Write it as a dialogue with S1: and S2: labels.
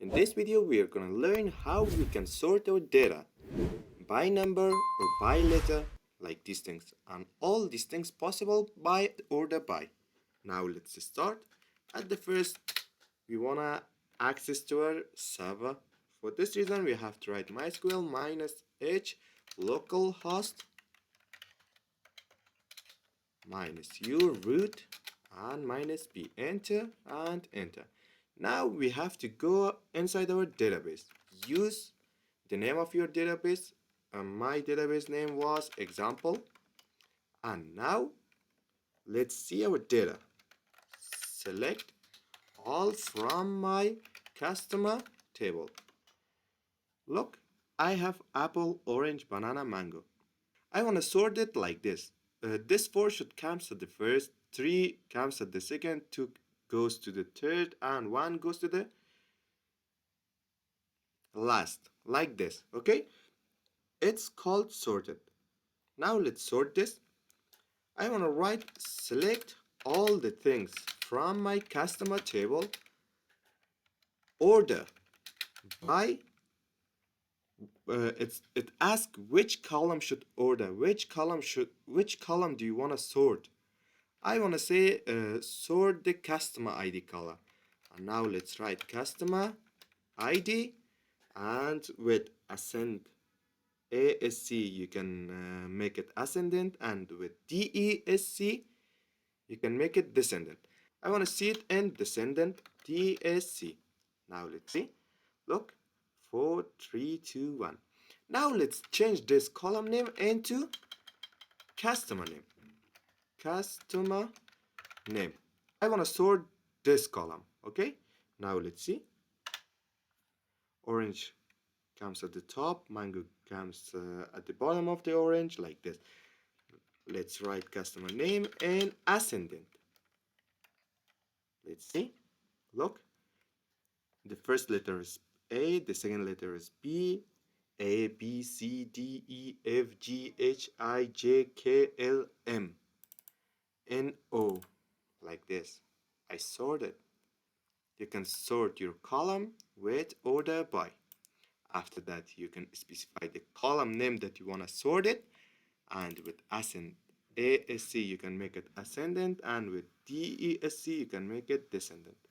S1: In this video, we are going to learn how we can sort our data by number or by letter, like these things, and all these things possible by order by. Now let's start. At the first, we want to access to our server. For this reason, we have to write MySQL -h localhost -u root and -b. Enter and enter. Now we have to go inside our database. Use the name of your database. My database name was example. And now let's see our data. Select all from my customer table. Look, I have apple, orange, banana, mango. I want to sort it like this. This 4 should comes at the first, 3 comes at the second, 2 goes to the third, and 1 goes to the last, like this, okay? It's called sorted. Now let's sort this. I want to write select all the things from my customer table, order by, it asks which column should order, which column do you want to sort. I want to say sort the customer ID column. And now let's write customer ID, and with ascend ASC you can make it ascendant, and with DESC you can make it descendant. I want to see it in descendant DSC. Now let's see. Look, 4, 3, 2, 1. Now let's change this column name into customer name. Customer name. I want to sort this column. Okay. Now let's see. Orange comes at the top, mango comes at the bottom of the orange, like this. Let's write customer name and ascendant. Let's see. Look, the first letter is A, the second letter is B, A, B, C, D, E, F, G, H, I, J, K, L, M, N, O, like this. I sorted. You can sort your column with order by. After that, you can specify the column name that you want to sort it, and with ASC you can make it ascendant, and with DESC you can make it descendant.